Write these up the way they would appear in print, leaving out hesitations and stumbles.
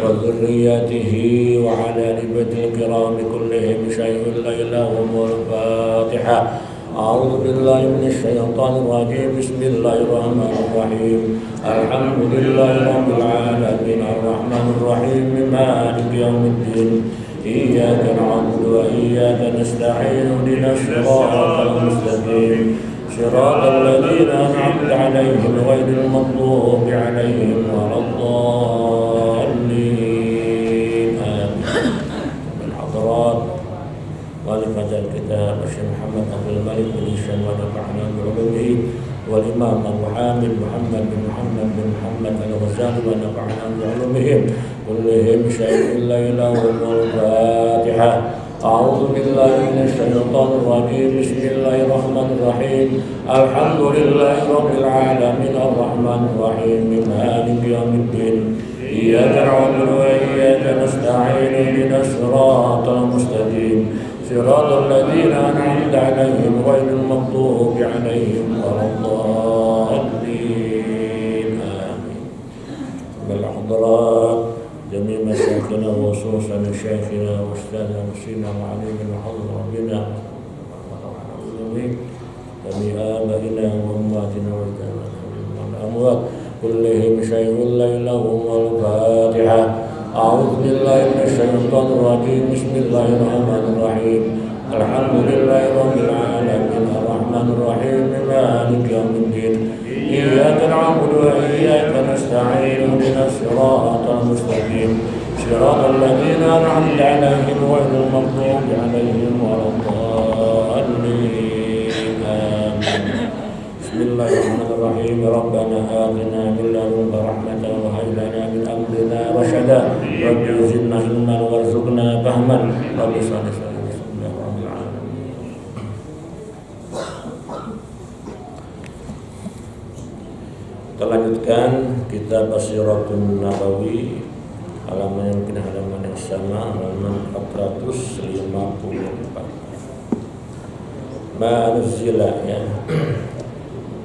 وذريته وعلى نبة الكرام كلهم شيء لا إله إلا الفاتحة. أعوذ بالله من الشيطان الرجيم. بسم الله الرحمن الرحيم. الحمد لله رب العالمين الرحمن الرحيم مالك يوم الدين إياك نعبد وإياك نستعين اهدنا الصراط المستقيم صراط الذين أنعمت عليهم غير المغضوب عليهم ولا الضالين آمين. بالحضرات والفجر الكتاب الشيخ محمد عبد الملك بن هشام ونفعنا بعلومه والإمام أبو حامد محمد بن محمد بن محمد الغزالي ونفعنا بعلومهم كلهم شيء لا إله إلا الفاتحة. أعوذ بالله من الشيطان الرجيم. بسم الله الرحمن الرحيم. الحمد لله رب العالمين الرحمن الرحيم مالك يوم الدين إياك نعبد وإياك نستعين اهدنا الصراط المستقيم صراط الذين أنعمت عليهم غير المغضوب عليهم ولا الضالين آمين. بالحضرات جميع مشايخنا وخصوصا شيخنا واستاذنا وسيدنا وعلينا وحضر ربنا جميع آبائنا وأمهاتنا والأموات كلهم شيء لا إله إلا الفاتحة. أعوذ بالله من الشيطان الرجيم. بسم الله الرحمن الرحيم. الحمد لله رب العالمين الرحمن الرحيم مالك يوم الدين إياك نعبد وإياك نستعين اهدنا الصراط المستقيم صراط الذين أنعمت عليهم غير المغضوب عليهم ولا الضالين آمين. بسم الله الرحمن الرحيم. ربنا آتنا من لدنك رحمة وهب لنا من أمرنا رشدا رب زدنا علما وارزقنا فهما رب اشرح لي صدري. Kita lanjutkan kitab As-Siratun Nabawi halaman yang halaman yang sama, halaman 454. Ma'anuzila ya.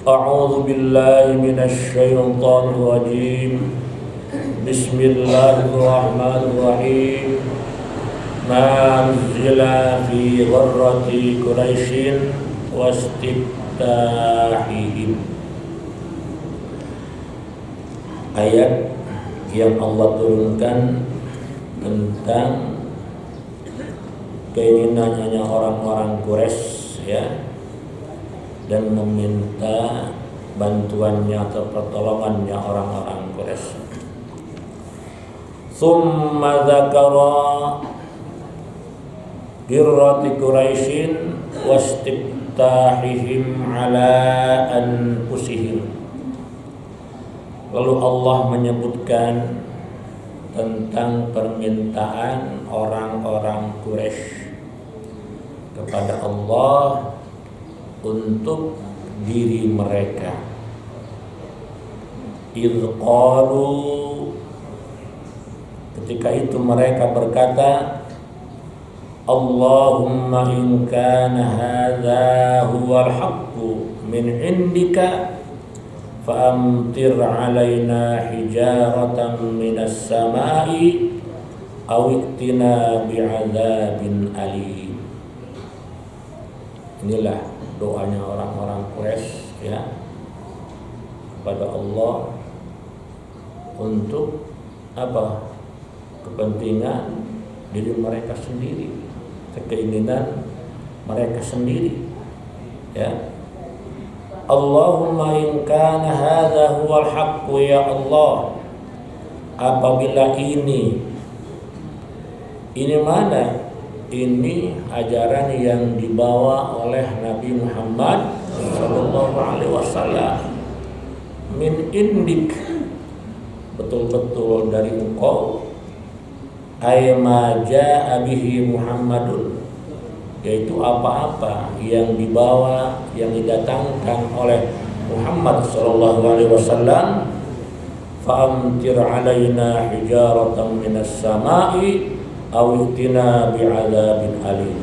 A'udzu billahi minasy syaithanir rajim. Bismillahirrahmanirrahim. Ma'anuzila fi gharrati Quraisyin wastiftahihim. Ayat yang Allah turunkan tentang keinginannya orang-orang Quraisy ya, dan meminta bantuannya atau pertolongannya orang-orang Quraisy. Tsumma dzakara birrati Quraisyin wastiftahihim ala anfusihim. Lalu Allah menyebutkan tentang permintaan orang-orang Quraisy kepada Allah untuk diri mereka. Idz qalu, ketika itu mereka berkata, Allahumma in kana hadza huwal haqqu min indika fa'amtir 'alaina hijaratan minas sama'i aw i'tina bi'adzabin alim. Inilah doanya orang-orang Quraisy ya kepada Allah untuk apa? Kepentingan diri mereka sendiri, keinginan mereka sendiri ya. Allahumma in kana hadza huwal haqqu ya Allah, apabila ini mana? Ini ajaran yang dibawa oleh Nabi Muhammad sallallahu alaihi wasallam min indik, betul-betul dari engkau ay ma jaa bihi Muhammadun, yaitu apa-apa yang dibawa, yang didatangkan oleh Muhammad sallallahu alaihi wasallam. Fa'amtir alaina hijaratan minas sama'i aw itina bi'adzabin alim.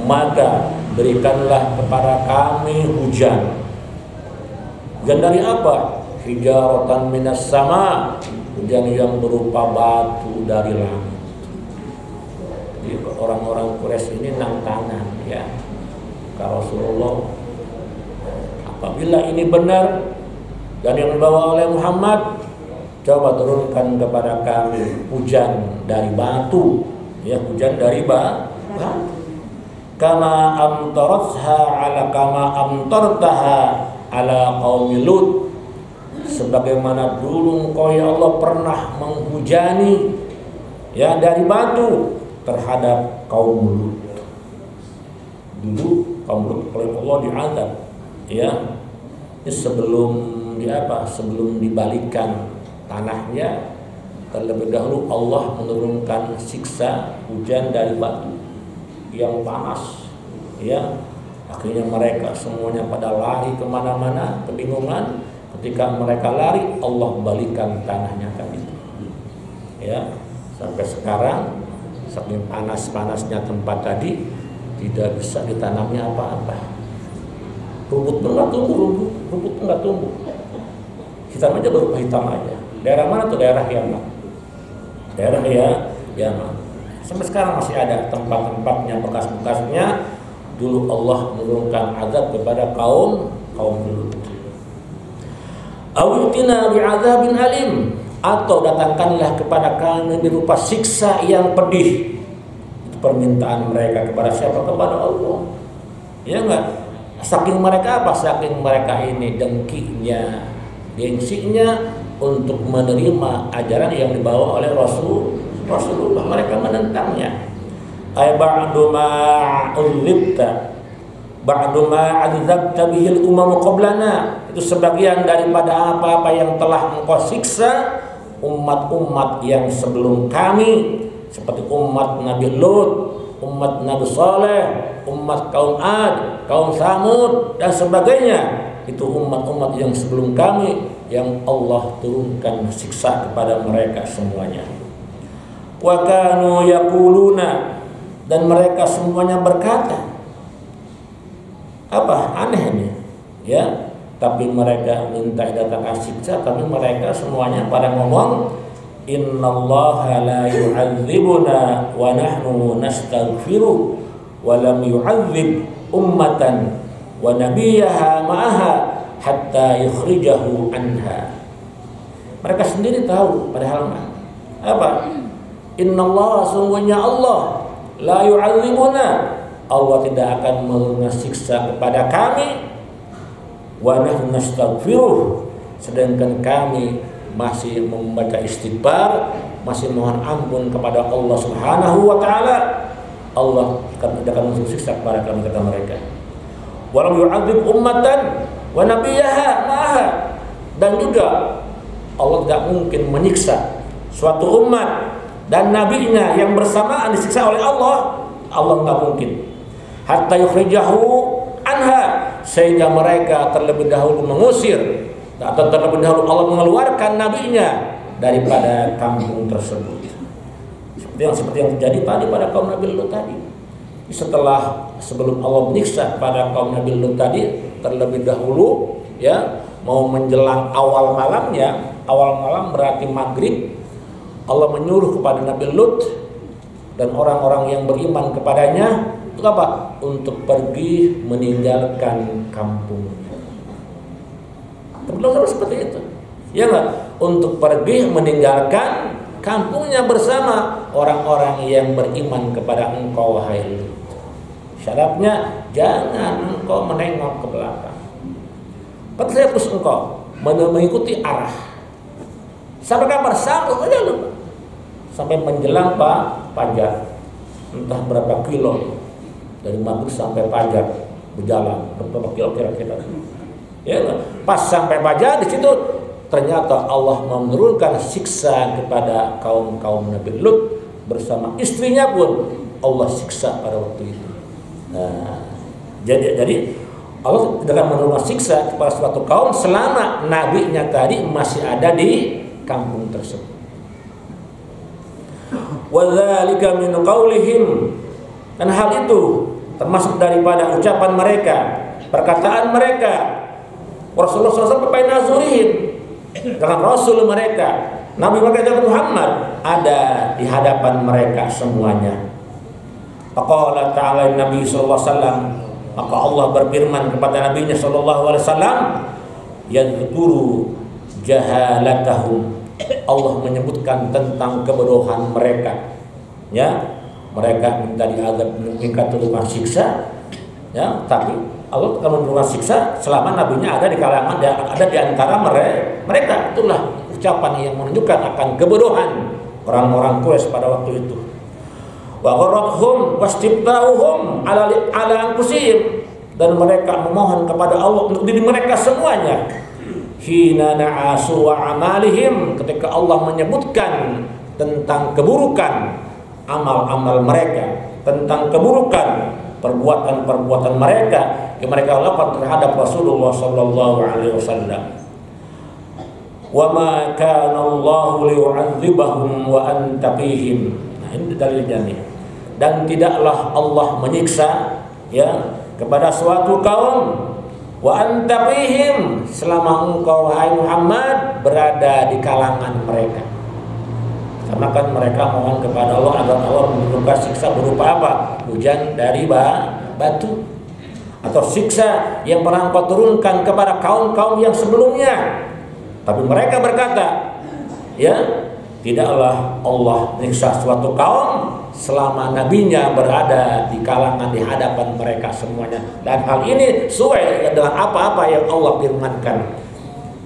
Maka berikanlah kepada kami hujan. Hujan dari apa? Hijaratan minas sama', hujan yang berupa batu dari langit. Jadi orang-orang Quraisy ini nantangkan ya ke Rasulullah, apabila ini benar dan yang dibawa oleh Muhammad, coba turunkan kepada kami hujan dari batu, ya, hujan dari batu. Kama amtartaha ala qaumi Lut, sebagaimana dulu Engkau ya Allah pernah menghujani ya dari batu terhadap kaum Lut. Dulu kaum Lut oleh Allah diazab ya, sebelum sebelum dibalikkan tanahnya, terlebih dahulu Allah menurunkan siksa hujan dari batu yang panas ya. Akhirnya mereka semuanya pada lari kemana-mana, kebingungan. Ketika mereka lari, Allah balikkan tanahnya kan itu ya. Sampai sekarang saking panas-panasnya tempat tadi, tidak bisa ditanamnya apa-apa. Rumput pun nggak tumbuh, rumput pun nggak tumbuh. Hitam aja, berupa hitam aja. Daerah mana tuh? Daerah Yaman. Daerah Yaman. Sampai sekarang masih ada tempat-tempatnya, bekas-bekasnya. Dulu Allah menurunkan azab kepada kaum Lut. Awitina bi'adzabin alim, atau datangkanlah kepada kami berupa siksa yang pedih. Itu permintaan mereka kepada siapa? Kepada Allah. Ya enggak? Saking mereka apa? Saking mereka ini dengkinya, gengsinya untuk menerima ajaran yang dibawa oleh Rasulullah. Mereka menentangnya. Ay ba'du ma udzibta ba'du ma adzabta bihil umam qablana, itu sebagian daripada apa-apa yang telah engkau siksa umat-umat yang sebelum kami, seperti umat Nabi Lut, umat Nabi Saleh, umat kaum Ad, kaum Samud dan sebagainya. Itu umat-umat yang sebelum kami yang Allah turunkan siksa kepada mereka semuanya. Wa kanu yaquluna, dan mereka semuanya berkata, apa aneh nih ya, tapi mereka minta datangkan siksa, tapi mereka semuanya pada ngomong, innallaha la yu'adzibuna wa nahnu nastaghfiru wa lam yu'adzib ummatan wa nabiyaha ma'aha hatta yukhrijahu anha. Mereka sendiri tahu padahal apa? Innallaha, sungguhnya Allah, la yu'adzibuna, Allah tidak akan mensiksa kepada kami, wa nahnu nastaghfiruh, sedangkan kami masih membaca istighfar, masih mohon ampun kepada Allah Subhanahu wa taala. Allah tidak akan mensiksa kepada kami, kata mereka. Wa lam yu'adzib ummatan wa nabiyaha ma'aha, dan juga Allah tidak mungkin menyiksa suatu umat dan nabinya yang bersamaan disiksa oleh Allah. Allah nggak mungkin. Hatta yukhrijahu anha, sehingga mereka terlebih dahulu mengusir, atau terlebih dahulu Allah mengeluarkan nabinya daripada kampung tersebut. Seperti yang terjadi tadi pada kaum Nabi Lut tadi. Sebelum Allah menyiksa pada kaum Nabi Lut tadi, terlebih dahulu ya, mau menjelang awal malamnya, awal malam berarti maghrib, Allah menyuruh kepada Nabi Lut dan orang-orang yang beriman kepadanya untuk apa? Untuk pergi meninggalkan kampung. Terlalu seperti itu, ya enggak? Untuk pergi meninggalkan kampungnya bersama orang-orang yang beriman kepada engkau, wahai Lut. Syaratnya jangan engkau menengok ke belakang. Terus engkau mengikuti arah. Sampai kapan? Sampai menjelang fajar. Entah berapa kilo dari maghrib sampai fajar berjalan, berapa kilo kira-kira. Ya, pas sampai fajar di situ ternyata Allah menurunkan siksa kepada kaum Nabi Lut bersama istrinya pun Allah siksa pada waktu itu. Nah, jadi Allah tidak akan menurunkan siksa kepada suatu kaum selama nabinya tadi masih ada di kampung tersebut. Wadzalika min qaulihim, dan hal itu termasuk daripada ucapan mereka, perkataan mereka. Rasulullah SAW nazurihim, dengan Rasul mereka, Nabi mereka Muhammad ada di hadapan mereka semuanya. Faqala ta'ala Nabi sallallahu alaihi wasallam, maka Allah berfirman kepada Nabi-Nya sallallahu alaihi wasallam, yadhkuru jahalatahum, Allah menyebutkan tentang kebodohan mereka. Ya, mereka minta diazab, minta turunkan siksa, ya, tapi Allah akan menurunkan siksa selama nabinya ada di kalangan, ada di antara mereka. Itulah ucapan yang menunjukkan akan kebodohan orang-orang Quraisy pada waktu itu. Wa gharrahum wastibta'uhum ala anfusihim, dan mereka memohon kepada Allah untuk diri mereka semuanya. Hina na'asu wa amalihim, ketika Allah menyebutkan tentang keburukan amal-amal mereka, tentang keburukan perbuatan-perbuatan mereka yang mereka lakukan terhadap Rasulullah sallallahu alaihi wasallam. Wa ma kana Allahu liyu'adzibahum wa anta fihim. Nah, ini dalilnya nih. Dan tidaklah Allah menyiksa ya kepada suatu kaum wa anta fihim, selama engkau wahai Muhammad berada di kalangan mereka. Karena kan mereka mohon kepada Allah agar Allah menurunkan siksa berupa apa? Hujan dari batu, atau siksa yang pernah Engkau turunkan kepada kaum-kaum yang sebelumnya. Tapi mereka berkata, ya, tidaklah Allah menyiksa suatu kaum selama nabinya berada di kalangan, di hadapan mereka semuanya. Dan hal ini sesuai dengan apa-apa yang Allah firmankan.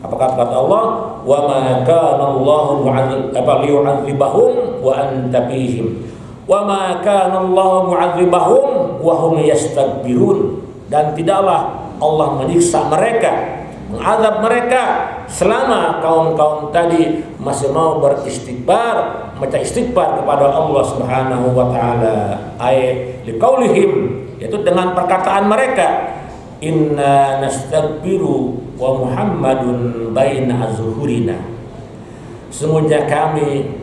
Apakah kata Allah, wa ma kana Allahu liyu'adzibahum wa anta fihim, wa ma kana Allahu mu'adzibahum wa hum yastakbirun, dan tidaklah Allah menyiksa mereka, mengazab mereka selama kaum-kaum tadi masih mau beristighfar, minta istighfar kepada Allah Subhanahu wa taala. Ayat liqaulihim, yaitu dengan perkataan mereka, inna nastaghfiru wa Muhammadun baina azhurina, semuanya kami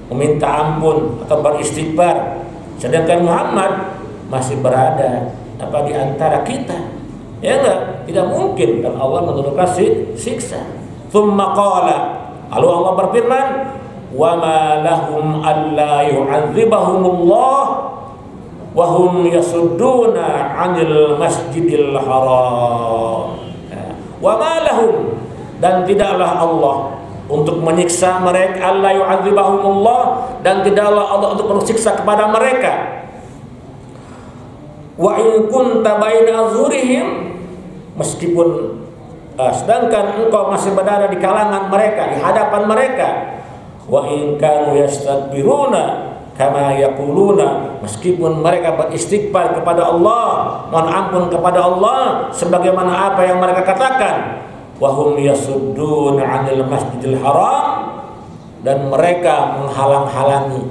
meminta ampun atau beristighfar sedangkan Muhammad masih berada di antara kita. Ya enggak? Tidak mungkin dan Allah menurunkan siksa. Tsumma qala, lalu Allah berfirman, wa ma lahum alla yu'adzibahumullah wa hum yasudduna 'anil masjidil haram. Wa ma lahum, dan tidaklah Allah untuk menyiksa mereka, alla yu'adzibahumullah, dan tidaklah Allah untuk menyiksa kepada mereka. Wa in kunta baina azhurihim, meskipun sedangkan engkau masih berada di kalangan mereka, di hadapan mereka. Wa in kanu yastakbiruna kama yaquluna, meskipun mereka beristighfar kepada Allah, mohon ampun kepada Allah sebagaimana apa yang mereka katakan. Wa hum yasudduna 'anil masjidil haram, dan mereka menghalang-halangi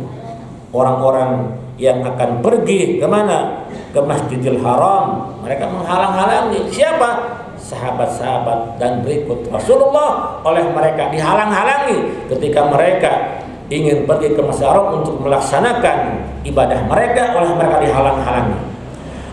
orang-orang yang akan pergi ke mana? Ke Masjidil Haram. Mereka menghalang-halangi siapa? Sahabat-sahabat dan berikut Rasulullah oleh mereka dihalang-halangi ketika mereka ingin pergi ke Masjidil Haram untuk melaksanakan ibadah mereka, oleh mereka dihalang-halangi.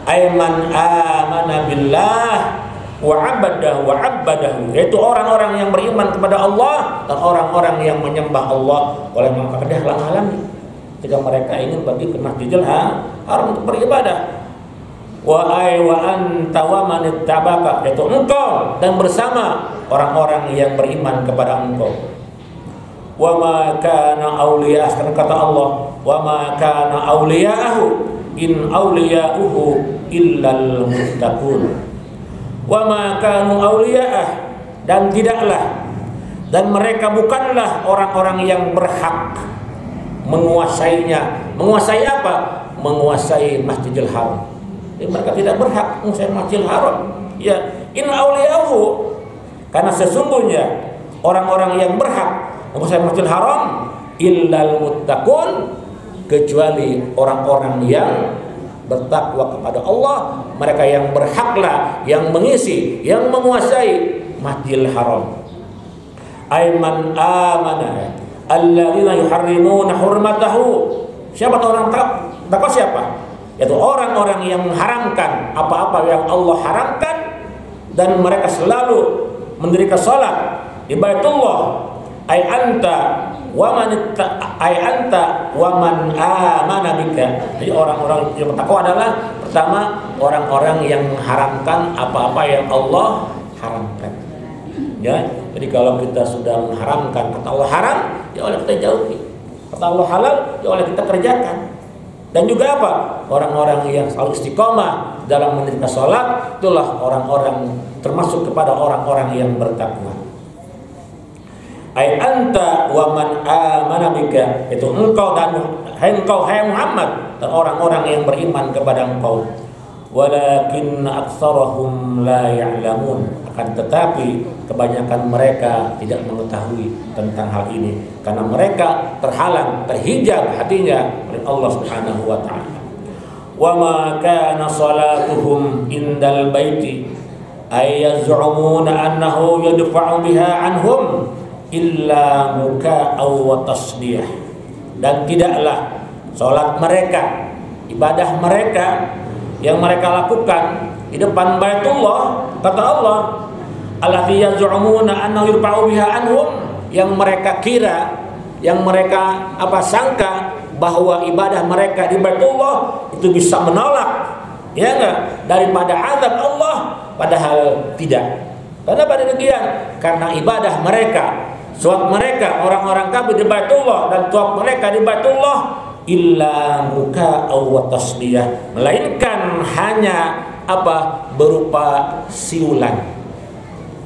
Aiman amana billah wa abadahu, yaitu orang-orang yang beriman kepada Allah dan orang-orang yang menyembah Allah, oleh mereka dihalang-halangi ketika mereka ingin pergi ke Masjidil Haram untuk beribadah. Wa anta wa man ittabaka, yaitu engkau dan bersama orang-orang yang beriman kepada engkau. Wa ma kana awliya, kata Allah, wa ma kana awliya'ahu in awliya'uhu illal muttaqun. Wa ma kanu awliya'ah, dan tidaklah, dan mereka bukanlah orang-orang yang berhak menguasainya. Menguasai apa? Menguasai Masjidil Haram. Jadi mereka tidak berhak menguasai Masjidil Haram. Ya, in awliya'uhu, karena sesungguhnya orang-orang yang berhak memasuki Masjidil Haram illal muttaqun, kecuali orang-orang yang bertakwa kepada Allah. Mereka yang berhaklah yang mengisi, yang menguasai Masjidil Haram. Aiman amana alladzina yuharrimuna hurmatahu. Siapa orang takwa siapa? Yaitu orang-orang yang mengharamkan apa-apa yang Allah haramkan, dan mereka selalu mendirikan salat di Baitullah. Ai anta wa man amana bika. Jadi orang-orang yang bertakwa adalah pertama orang-orang yang mengharamkan apa-apa yang Allah haramkan. Ya, jadi kalau kita sudah mengharamkan, kata Allah haram, ya oleh kita jauhi. Kata Allah halal, ya oleh kita kerjakan. Dan juga apa? Orang-orang yang selalu istiqomah dalam mendirikan salat, itulah orang-orang termasuk kepada orang-orang yang bertakwa. Ai anta wa man amana bika, itu engkau dan hai Muhammad dan orang-orang yang beriman kepada engkau. Walakin aktsarahum la ya'lamun, akan tetapi kebanyakan mereka tidak mengetahui tentang hal ini karena mereka terhalang, terhijab hatinya oleh Allah Subhanahu wa taala. Wa ma kana salatuhum indal baiti ay yaz'umuna annahu yadfa'u biha anhum illa muka'aw wa tasbih. Dan tidaklah salat mereka, ibadah mereka yang mereka lakukan di depan Baitullah, kata Allah, allati yaz'umuna annahu yurfa'u biha anhum, yang mereka kira, yang mereka sangka bahwa ibadah mereka di Baitullah itu bisa menolak, ya enggak, daripada azab Allah, padahal tidak. Karena pada demikian, karena ibadah mereka, salat mereka orang-orang kafir di Baitullah dan tuaf mereka di Baitullah illa muka'aw wa tasbiyah, melainkan hanya berupa siulan.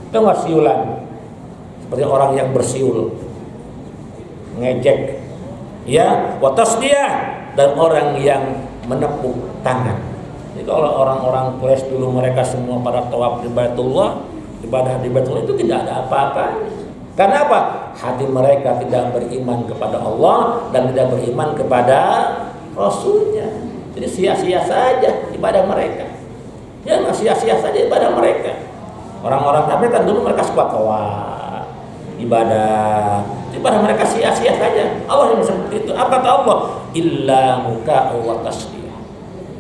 Tahu nggak siulan? Seperti orang yang bersiul, ngejek, ya, wa tasbiyah, dan orang yang menepuk tangan. Jadi kalau orang-orang Quraisy dulu mereka semua pada tawaf di Baitullah, ibadah di Baitullah itu tidak ada apa-apa. Karena apa? Hati mereka tidak beriman kepada Allah dan tidak beriman kepada Rasulnya. Jadi sia-sia saja ibadah mereka. Ya, sia-sia saja ibadah mereka. Orang-orang kafir kan dulu mereka suka tawaf, ibadah mereka sia-sia saja. Allah yang seperti itu. Apa kata Allah? Illa muka'aw wa tasbih.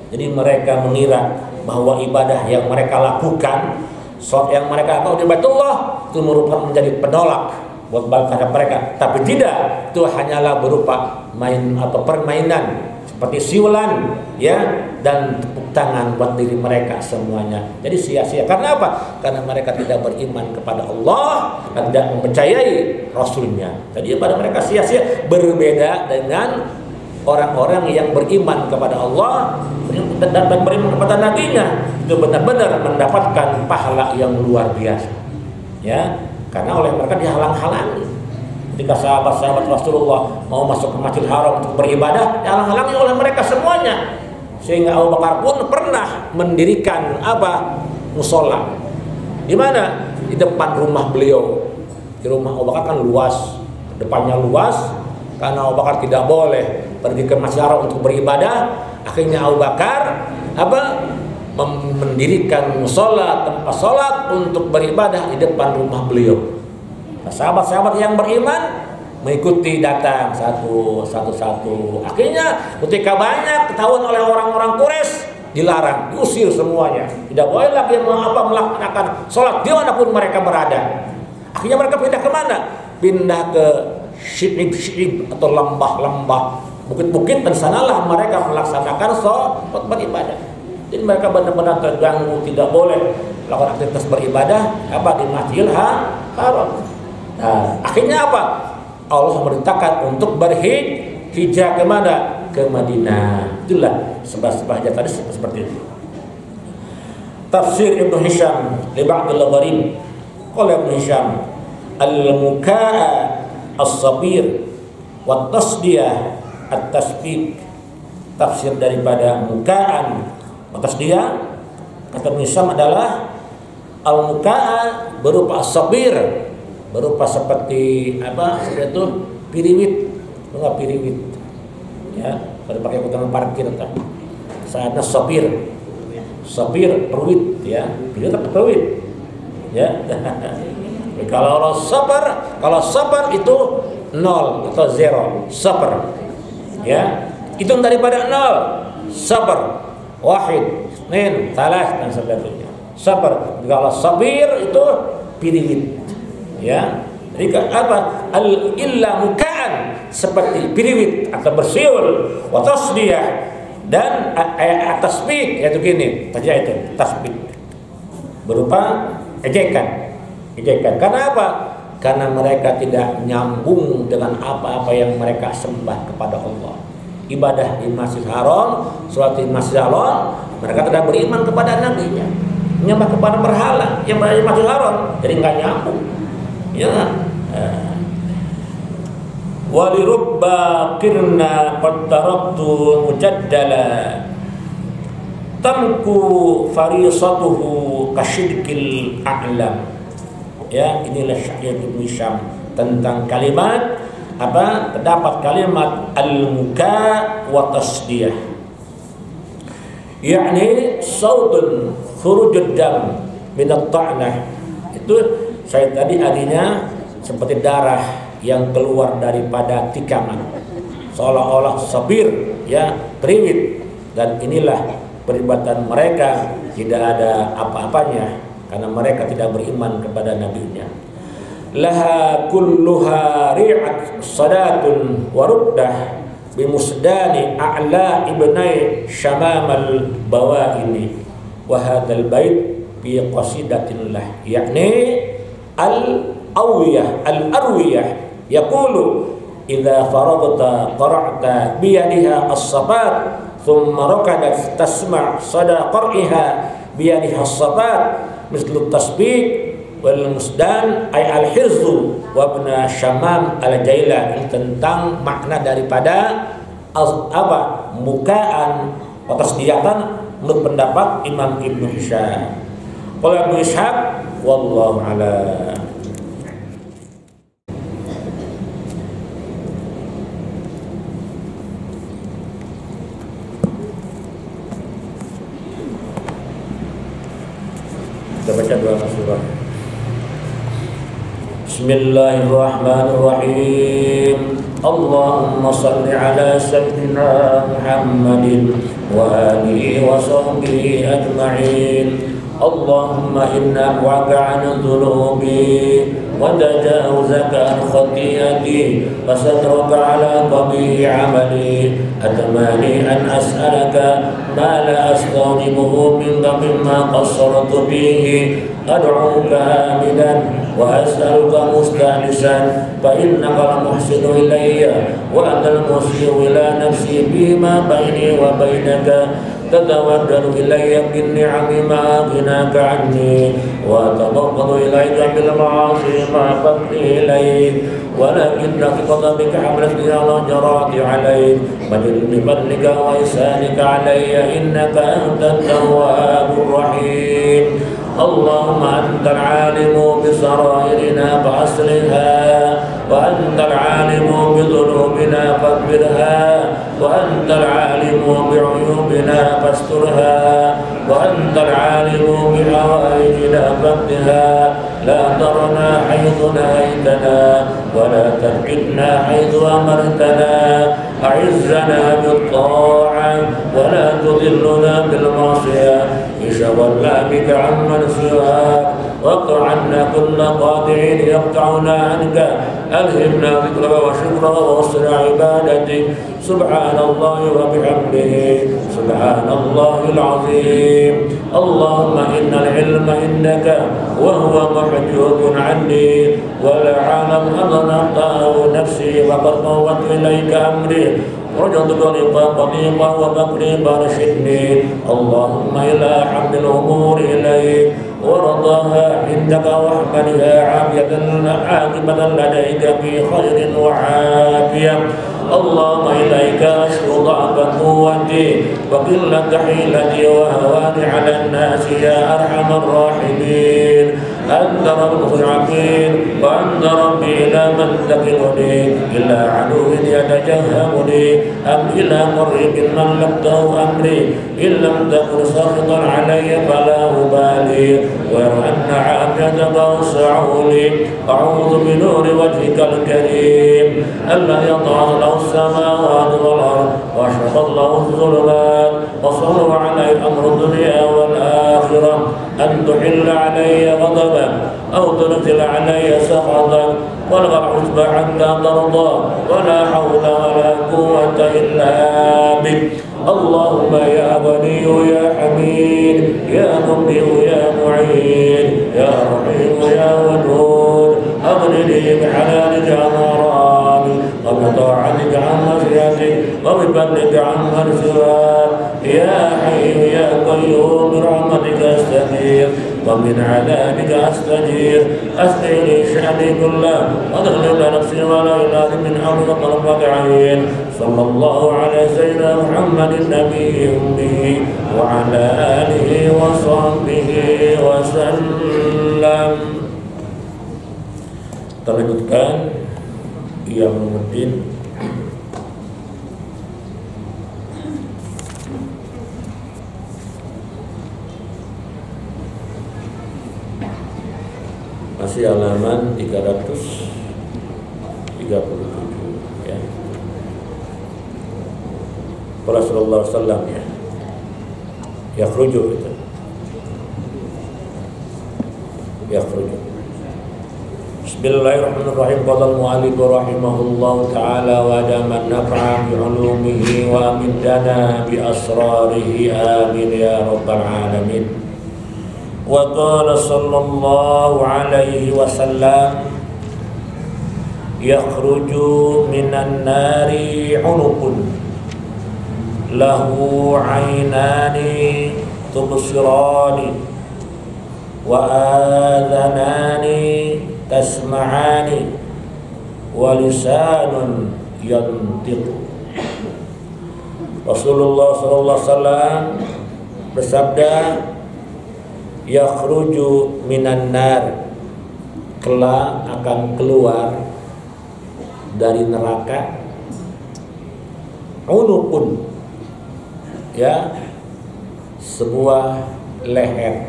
Jadi mereka mengira bahwa ibadah yang mereka lakukan, sholat yang mereka lakukan di Baitullah itu merupakan menjadi penolak buat terhadap mereka, tapi tidak, itu hanyalah berupa main atau permainan seperti siulan, ya, dan tepuk tangan buat diri mereka semuanya. Jadi sia-sia. Karena apa? Karena mereka tidak beriman kepada Allah dan tidak mempercayai Rasulnya. Jadi pada mereka sia-sia, berbeda dengan orang-orang yang beriman kepada Allah dan beriman kepada Nabi-Nya, itu benar-benar mendapatkan pahala yang luar biasa, ya, karena oleh mereka dihalang-halangi. Ketika sahabat-sahabat Rasulullah mau masuk ke Masjidil Haram untuk beribadah, dihalang-halangi oleh mereka semuanya, sehingga Abu Bakar pun pernah mendirikan musola. Di mana? Di depan rumah beliau. Di rumah Abu Bakar kan luas, depannya luas, karena Abu Bakar tidak boleh pergi ke Masjidil Haram untuk beribadah. Akhirnya Abu Bakar mendirikan musola, tempat sholat untuk beribadah di depan rumah beliau. Nah, sahabat-sahabat yang beriman mengikuti, datang satu. Akhirnya ketika banyak ketahuan oleh orang-orang Quraisy, dilarang, diusir semuanya. Tidak boleh lagi melaksanakan sholat dimanapun mereka berada. Akhirnya mereka pindah kemana? Pindah ke syib atau lembah-lembah, bukit-bukit, dan sanalah mereka melaksanakan sholat beribadah. Jadi mereka benar-benar terganggu, tidak boleh melakukan aktivitas beribadah di Masjidil Haram. Nah, akhirnya Allah memerintahkan untuk berhijrah ke mana? Ke Madinah. Itulah sebab-sebabnya tadi seperti itu. Tafsir Ibnu Hisham li ba'dil gharib. Qala Ibnu Hisham, al-muka'a as-sabir wa tasdiyah at-tasbih. Tafsir daripada muka'an atas dia, kata Ibnu Hisham, adalah al-muka'a berupa as-sabir, berupa seperti apa? Seperti itu piriwit, enggak piriwit. Ya, pada pakai potongan parkir kan. Saatnya sopir peruit ya, piriwit atau peruit. Ya. Kalau sabar itu 0 atau 0, sabar. Ya, hitung daripada 0, sabar. Wahid, nin, talas dan sebagainya. Sabar. Kalau sabir itu piriwit. Ya. Jadi apa? Illa mukaan seperti piriwit atau bersiul, wa tasbih dan tasbih yaitu gini, saja itu tasbih berupa ejekan. Karena apa? Karena mereka tidak nyambung dengan apa-apa yang mereka sembah kepada Allah. Ibadah di Masjid Haram, sholat di Masjid Haram, mereka tidak beriman kepada nabinya, menyembah kepada berhala yang berada di Masjid Haram, jadi nggak nyambung. Ya. Walirubba qirna qad taraktu mujaddala tamku farisatuhu kasyidkil a'lam. Ya, inilah syair Ibnu Hisham tentang kalimat apa? Terdapat kalimat al-muka wa tasdiyah. yakni sautun khurujud dam min at-ta'nah. Itu saya tadi artinya seperti darah yang keluar daripada tikaman, seolah-olah sabir, ya, periwit. Dan inilah peribatan mereka, tidak ada apa-apanya karena mereka tidak beriman kepada nabinya. Laha kulluha ri'at sadatun waruddah bimusdani a'la ibnai syamamal bawaini wa hadzal bait fi qasidatin lah, yakni al-arwiyah yaqulu idza faragta qara'ta bi yadiha as-sabat thumma rakadat tasma' sada qar'iha bi yadiha as-sabat mislu tasbih wal musdan ay al-hirzu wa ibn syamam al-jailani, tentang makna daripada apa mukaan atau tasdiyatan menurut pendapat Imam Ibnu Hisham. Qala Ibnu Ishaq wallahu a'lam. Kita baca dua surah. Bismillahirrahmanirrahim. Allahumma salli ala sayyidina Muhammadin wa alihi wa sahbihi ajma'in. Allahumma inna waqa'an dhunubi wa tajawuzaka an khati'ati wa satraka ala qabih amali atmani an as'alaka ma la astaghnibuhu minka mimma qassartu bihi ad'uka amidan wa as'aluka musta'nisan fa innaka la muhsinu ilayya wa antal musiu ila nafsi bima baini wa bainaka tatawaddaru ilayya bin ni'ami ma ghinaka anni wa tabaghadu ilayka bil ma'asi ma faqri ilayk walakinna fi qadamika hamlatni ala jarati alayk majid bi fadlika wa ihsanika alayya innaka antat tawwabur rahim. Allahumma antal alimu bi sarairina fa'asliha وأنت العالم بذنوبنا فاغفرها وأنت العالم بعيوبنا فاسترها وأنت العالم بحوائجنا فاقضها لا ترنا حيث نهيتنا ولا تفقدنا حيث أمرتنا أعزنا بالطاعة ولا تضلنا بالمعصية اشغلنا بك عمن سواك واقطع عنا كل قاطع يقطعنا عنك ألهمنا ذكرك وشكرك وحسن عبادتك سبحان الله وبحمده سبحان الله العظيم. اللهم إن العلم عندك وهو محجوب عني ولا أعلم أن أخطأه نفسي وقد فوضت إليك أمري رجعتك لطاقتي وبكري فارشدني. اللهم إلى حمد الأمور إليك ورضاها عندك واحمدها عاقبة لديك في خير وعافية. اللهم إليك أشكو ضعف قوتي وقلة حيلتي وهواني على الناس يا أرحم الراحمين. أنت رب المستضعفين وأنت ربي إلى من تكلني إلى عدو يتجهمني أم إلى قريب ملكته أمري إن لم تكن ساخطا علي فلا أبالي غير أن عافيتك أوسع لي أعوذ بنور وجهك الكريم الذي أطعت له السماوات والأرض وأشرقت له الظلمات وصلوا علي أمر الدنيا والآخرة أن تحل علي غضبا أو تنزل علي سخطا ولو عتب حتى ترضى ولا حول ولا قوة إلا بك اللهم يا غني يا حميد يا مبدئ يا معين يا رحيم يا ودود أغنني بحلالك عن حرامك وبطاعتك عن معصيتك وبفضلك عن من سواك يا حي يا قيوم برحمتك أستغيث ومن عذابك أستجير أسقي لي شأني كله وأدخل نفسي ولا إله من حولك طرفة عين صلى الله على سيدنا محمد النبي أمي وعلى آله وصحبه وسلم. Kita lanjutkan yang mungkin masih halaman 337 ya. Qala sallallahu alaihi wasallam ya. Yakhruju itu. Yakhruju. Bismillahirrahmanirrahim. Qala al-mu'allif rahimahullahu ta'ala wa daman naf'a bi 'ulumihi wa amidana bi asrarihi amin ya rabbal alamin. Wa qala sallallahu alaihi wasallam yakhruju minan nari 'unuqun lahu 'ainani tubsirani wa adhanani tasma'ani wa lisanun yantiqu. Rasulullah sallallahu alaihi wasallam bersabda, yakhruju minan nar, kelak akan keluar dari neraka, unuqun, ya, sebuah leher,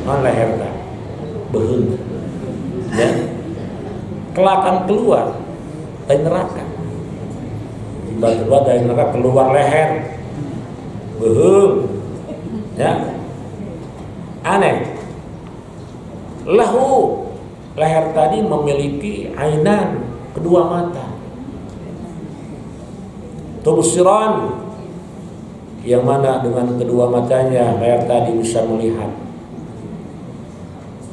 mana leher tak, beheng, ya, kelak akan keluar dari neraka, tiba-tiba dari neraka keluar leher, beheng, ya, aneh. Lahu, leher tadi memiliki ainan, kedua mata, tubsiran, yang mana dengan kedua matanya leher tadi bisa melihat.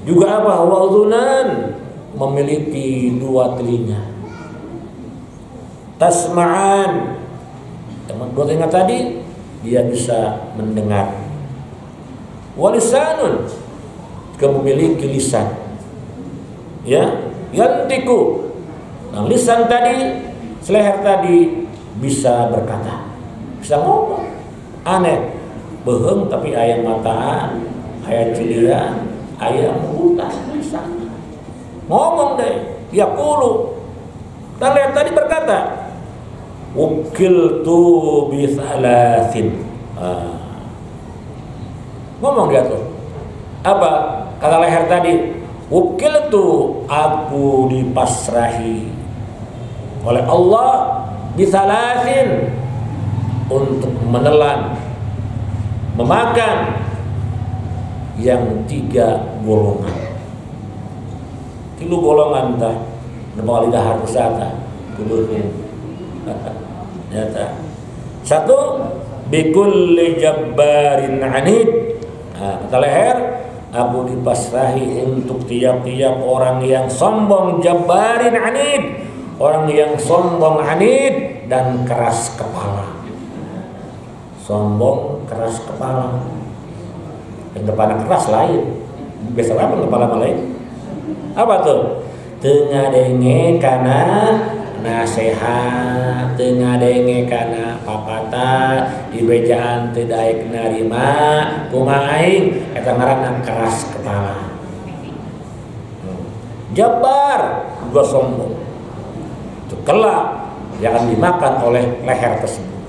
Juga apa? Wa udhunan, memiliki dua telinga. Tasma'an, dua telinga tadi dia bisa mendengar. Walisanun, memiliki lisan, ya, yantiku, nah, lisan tadi, leher tadi bisa berkata, bisa ngomong. Aneh, beheng tapi ayam mataan, ayam ciliran, ayam hutan, lisan ngomong deh, yaqulu, dan leher tadi berkata, wukiltu bi thalathin. Ngomong dia tuh. Apa kata leher tadi? Wukiltu, aku dipasrahi oleh Allah bi thalathin, untuk menelan, memakan yang 3 golongan. 3 golongan tah, nama lidah pusaka, dulunya. Nyata. 1, bikulli jabbarin anid. Kata leher, aku dipasrahi untuk tiap-tiap orang yang sombong, jabbarin anid, orang yang sombong, anid, dan keras kepala. Sombong, keras kepala. Yang kepala keras lain. Biasa apa kepala lain? Apa tuh? Tengah denge karena nasehat teu ngadenge kana papata di bejaan teu daek narima kumaha aing eta ngaranna keras kepala. Jabbar juga sombong. Itu kelak yang akan dimakan oleh leher tersebut.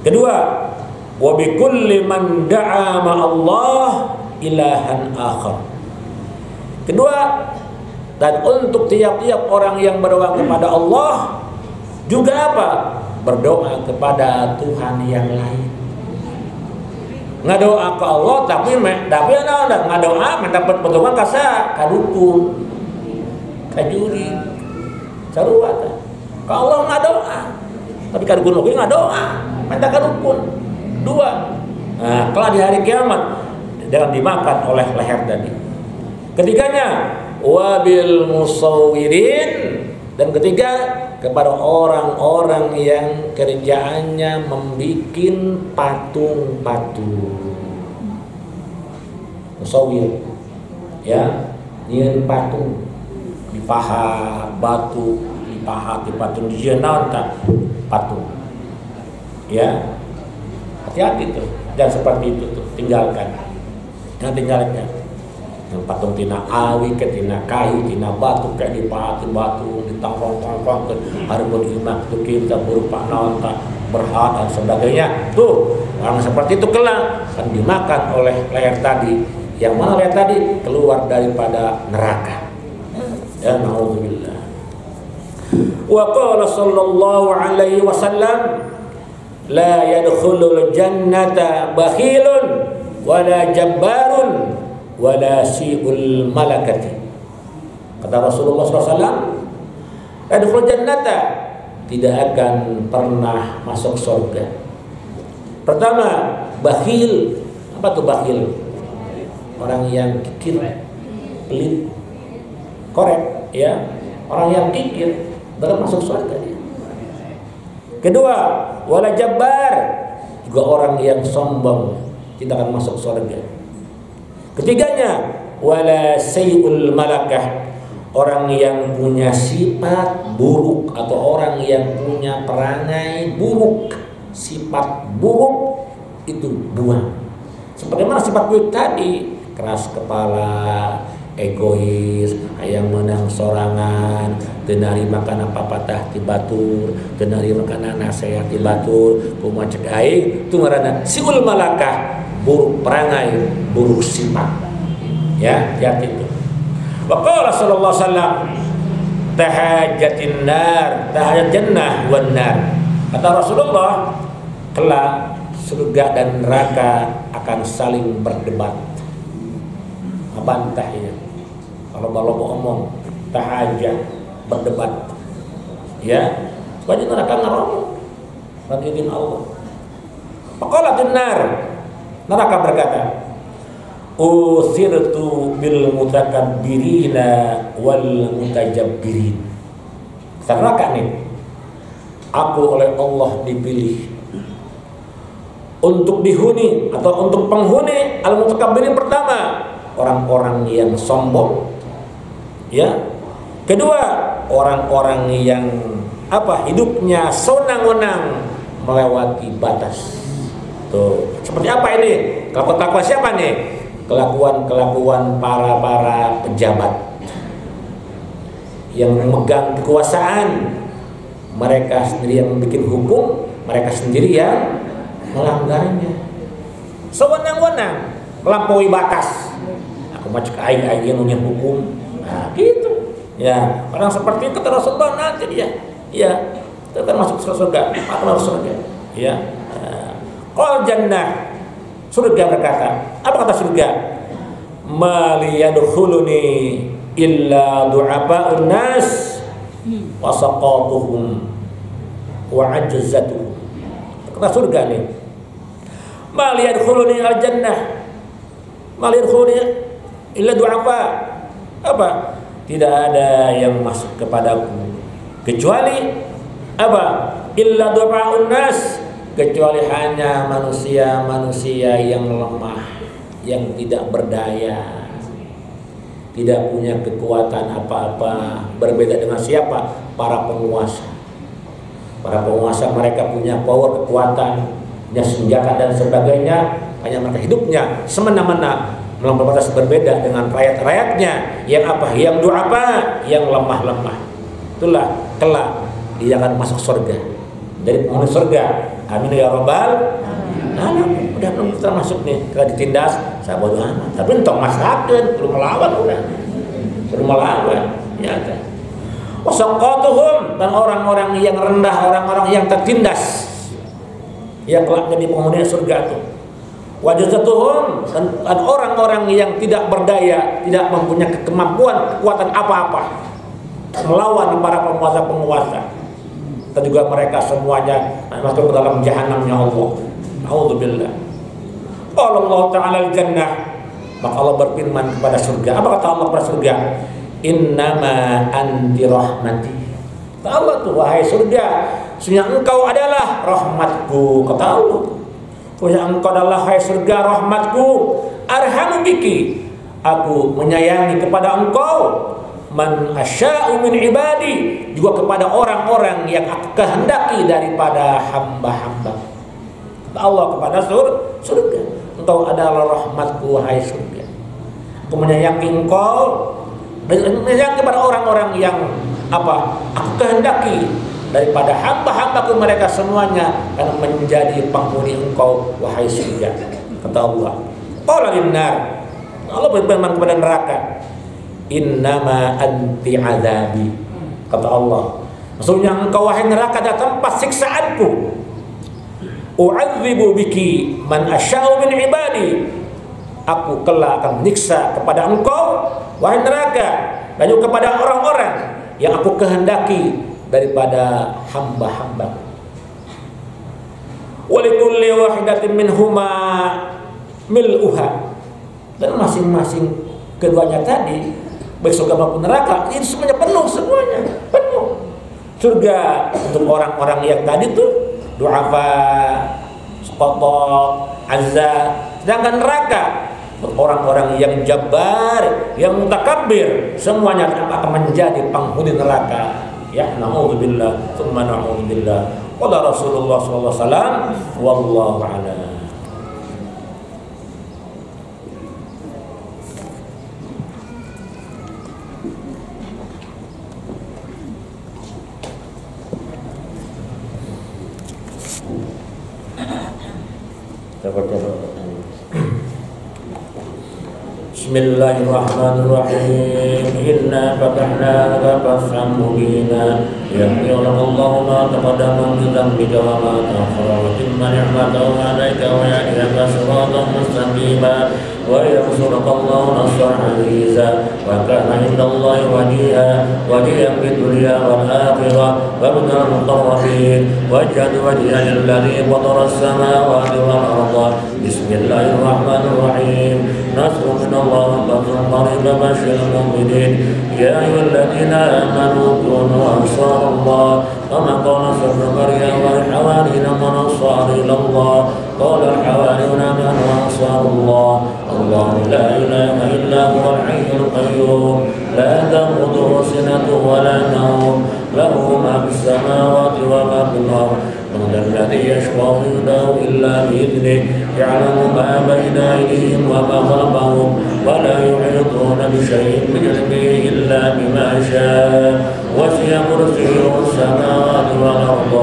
Kedua, wa bi kulli man da'a ma Allah ilahan akhar. Kedua, dan untuk tiap-tiap orang yang berdoa kepada Allah juga apa? Berdoa kepada Tuhan yang lain. Ngadoa ke Allah tapi ada ngadoa mendapat petunjuk kasa kadukun, kajuri, sarua teh. Ka Allah ngadoa, tapi kadukun oge ngadoa, minta kadukun. Dua. Nah, kelak di hari kiamat jangan dimakan oleh leher tadi. Ketiganya wabil musawwirin, dan ketiga kepada orang-orang yang kerjaannya membikin patung-patung. Musawwir ya, nyieun patung di paha batu, di paha di patung di jenaon tah patung. Ya. Hati-hati tuh, jangan seperti itu tuh, tinggalkan. Jangan tinggalkan. Yang patung tina awi, ke tina kayu, tina batu, kayak di batu, ditangkong-tangkong, harus imak tuh kita berupa naon tak berhat dan sebagainya. Tuh, orang seperti itu kelak akan dimakan oleh leher tadi. Yang mana leher tadi keluar daripada neraka. Ya naudzubillah. Wa qala sallallahu alaihi wasallam la yadkhulul jannata bakhilun wala jabbarun wala si'ul malakati. Kata Rasulullah SAW, yadkhulul jannata, tidak akan pernah masuk surga. Pertama, bakhil. Apa tuh bakhil? Orang yang kikir, pelit, korek, ya. Orang yang kikir bakal masuk surga dia. Kedua, wala jabbar, juga orang yang sombong tidak akan masuk surga. Ketiganya, wala sayyul malakah, orang yang punya sifat buruk atau orang yang punya perangai buruk, sifat buruk itu buang. Sebagaimana sifat buruk tadi, keras kepala, egois, hayang menang sorangan, teu narima kana papatah ti batur, teu narima kana nasehat ti batur, kumaha cek aing tu ngaranna siul malakah, buruk perangai, buruk sifat. Ya, hati itu. Wa qala sallallahu alaihi wasallam tahajatin nar, tahajat jannah wan nar. Kata Rasulullah, kelak surga dan neraka akan saling berdebat. Abantah ya. Kalau ngomong tahajat berdebat. Ya, supaya neraka ngarong. Bagi izin Allah. Faqala nar, neraka berkata, usirtu bil mutakabbirina wal mutajabbirin. Neraka nih, aku oleh Allah dipilih untuk dihuni atau untuk penghuni al mutakabbirin. Pertama, orang-orang yang sombong, ya. Kedua, orang-orang yang hidupnya sewenang-wenang melewati batas. Tuh, seperti apa ini? Kelakuan siapa nih? Kelakuan para pejabat yang memegang kekuasaan. Mereka sendiri yang membuat hukum, mereka sendiri yang melanggarnya. Sewenang-wenang, melampaui batas. Aku macam aing yang punya hukum. Nah, gitu. Ya, orang seperti itu kata Rasulullah nanti dia, ya, akan masuk surga, akan masuk surga. Ya, qal jannah, surga berkata, apa kata surga? Ma liyadkhuluni illa du'afa'un nas wa saqatuhum wa ajzatuhum. Kata surga nih, ma liyadkhuluni al jannah, ma liyadkhuluni illa du'afa. Apa? Tidak ada yang masuk kepadaku kecuali apa? Illa du'afa'un nas, kecuali hanya manusia-manusia yang lemah, yang tidak berdaya. tidak punya kekuatan apa-apa, berbeda dengan siapa? Para penguasa. Para penguasa mereka punya power, kekuatan, punya senjata dan sebagainya, hanya mereka hidupnya semena-mena melampaui batas, berbeda dengan rakyat-rakyatnya yang apa? Yang du'afa, yang lemah-lemah. Itulah kelak dia akan masuk surga, dari penghuni surga. Amin ya rabbal. Nah, udah belum kita masuk nih, kalau ditindas, saya bodoh amat. Tapi untuk masyarakat, perlu melawan udah, perlu melawan, ya kan. Wasaqatuhum, dan orang-orang yang rendah, orang-orang yang tertindas, yang kelak jadi penghuni surga itu. Wajazatuhum, dan orang-orang yang tidak berdaya, tidak mempunyai kemampuan, kekuatan apa-apa, melawan para penguasa-penguasa. Dan juga mereka semuanya masuk ke dalam jahanamnya Allah. A'udzubillah. Qala Allah Ta'ala al-jannah, maka Allah berfirman kepada surga. Apa kata Allah kepada surga? Innama anti rahmati. Kata Allah tuh, wahai surga, sesungguhnya engkau adalah rahmatku. Kata Allah, sesungguhnya engkau adalah, wahai surga, rahmatku. Arhamu biki, aku menyayangi kepada engkau. Man asya'u min ibadi, juga kepada orang-orang yang aku kehendaki daripada hamba-hamba. Allah kepada surga, engkau adalah rahmatku wahai surga. Aku menyayangi engkau dan menyayangi kepada orang-orang yang apa? Aku kehendaki daripada hamba-hambaku mereka semuanya karena menjadi penghuni engkau wahai surga. Kata Allah. Qala linnar, Allah berfirman kepada neraka, innama anti azabi. Kata Allah, maksudnya engkau wahai neraka adalah tempat siksaanku. U'adzibu biki man asya'u min ibadi, aku kelak akan menyiksa kepada engkau wahai neraka, dan juga kepada orang-orang yang aku kehendaki daripada hamba-hamba. Walikulli wahidatin minhuma mil'uha, dan masing-masing keduanya tadi, baik surga maupun neraka, itu semuanya penuh, semuanya penuh. Surga untuk orang-orang yang tadi tuh du'afa, sekotok, azza. Sedangkan neraka orang-orang yang jabbar, yang mutakabbir, semuanya akan menjadi penghuni neraka. Ya, na'udzubillah, tsumma na'udzubillah. Qala Rasulullah sallallahu alaihi wasallam, wallahu a'lam. Bismillahirrahmanirrahim. Inna fatahna laka fathan mubina yaghfir lakallahu ma taqaddama min dhanbika wa ma ta'akhkhara wa yutimma ni'matahu 'alaika wa yahdiyaka siratan mustaqima wa yansurukallahu nasran 'azizan wa kana 'indallahi waliyan fid dunya wal akhirah wa minal muqarrabin wajjahtu wajhiya lilladzi fatara as-samawati wal arda. Bismillahirrahmanirrahim. Nasrun minallah wa fathun qarib bashiril mu'minin. Ya ayyuhalladzina amanu kunu ansarallah kama qala Isa Maryam wal hawariyuna man ansari ilallah qala al hawariyuna nahnu ansarullah. Allahu la ilaha illa huwal hayyul qayyum la ta'khudhuhu sinatun wa la nawm lahu ma fis samawati wa ma fil ardh. من الذي يشفع عنده إلا بإذنه يعلم ما بين أيديهم وما خلفهم ولا يحيطون بشيء من علمه إلا بما شاء وسع كرسيه السماوات والأرض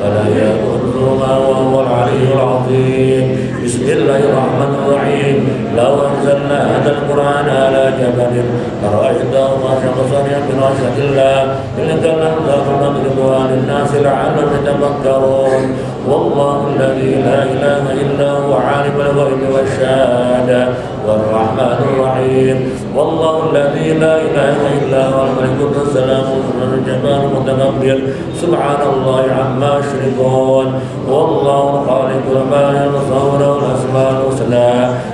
ولا يئوده وهو العلي العظيم. بسم الله الرحمن الرحيم. لو أنزلنا هذا القرآن على جبل لرأيته خاشعا من خشية الله تلك الأمثال نضربها للناس لعلهم يتفكرون. والله الذي لا إله إلا هو عالم الغيب والشهادة والرحمن الرحيم. والله الذي لا إله إلا هو الملك السلام الجبار المتكبر سبحان الله عما يشركون. والله الخالق البارئ المصور والأسماء الحسنى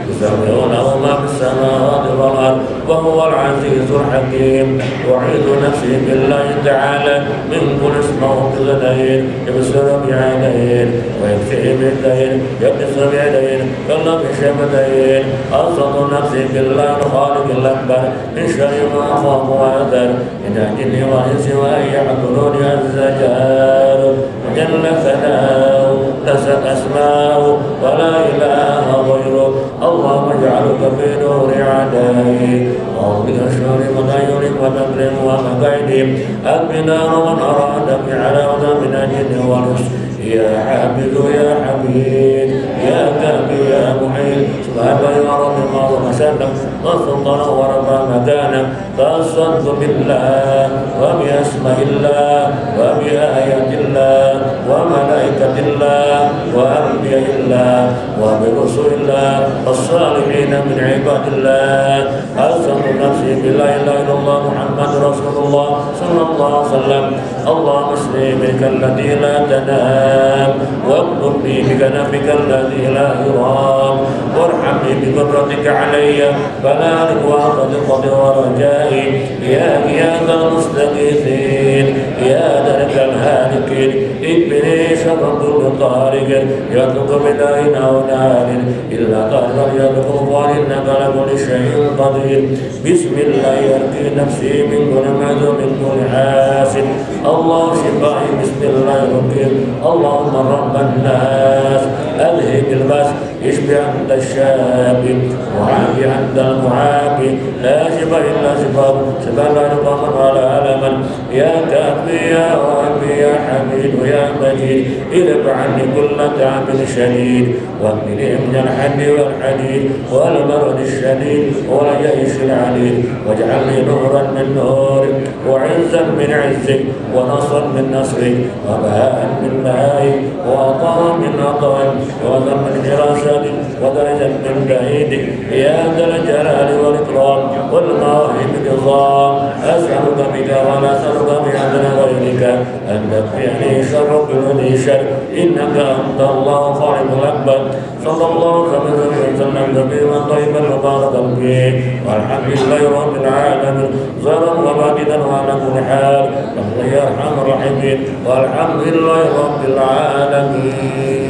يسبحون له ما في السماوات والأرض وهو العزيز الحكيم. أعيذ نفسي بالله تعالى من كل اسم بزنين يبصر بعينين ويكفي بالدين يبصر بعينين كلا بشفتين أصدق نفسي بالله الخالق الأكبر من شر ما أخاف وأذر من الجن والإنس وأن يعبدون عز جلاله وجل ثناؤه لست أسماؤه ولا إله غيره اللهم اجعلك في نور عدائي وأعوذ بأشرار مغير ومكر ومكيد أبنا ومن أراد بعلاوة من الجن والإنس يا عابد يا حميد يا كافي يا معين سبحان الله رب الله وسلم والسلطان ورفع مكانه فأصدق بالله وبأسماء الله وبآيات الله وملائكة الله وأنبياء الله وبرسل الله والصالحين من عباد الله أسأل نفسي بلا إله إلا الله محمد رسول الله صلى الله عليه وسلم اللهم اسقني بك الذي لا تنام واغفرني بكنفك الذي لا يرام وارحمني بقدرتك علي فلا ألقى صدقة ورجائي يا غياث المستغيثين يا درك الهالكين اكفني شر كل طارق يطلق بداء أو نار إلا قدر يدخل إنك لكل شيء قدير بسم الله يرقي نفسي من كل مذ من كل حاسد الله شفائي بسم الله الرقيم اللهم رب الناس أذهب الباس اشفي عند الشافي وعافي عند المعافي لا شفاء إلا شفاء شفاء لا يقام ولا ألما يا كافي يا ربي يا حميد يا مجيد ادفع عني كل تعب شديد واكفني من الحد والحديد والمرض الشديد والجيش العليل واجعلني نورا من نورك وعزا من عزك ونصرا من نصرك وبهاء من بهائك وعطاء من عطائك وذا من حراستك ودرجا من بعيدك يا ذا الجلال والإكرام والمواهب العظام أسألك بك ولا أسألك بعدل غيرك أن تكفيني شر كل ذي شر إنك أنت الله خالق الأكبر صلى الله عليه وسلم تسليما طيبا مباركا فيه والحمد لله رب العالمين ظاهرا وباطنا وعلى كل حال الله يا أرحم الراحمين والحمد لله رب العالمين.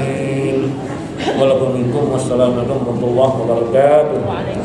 Waalaikumsalam warahmatullahi wabarakatuh.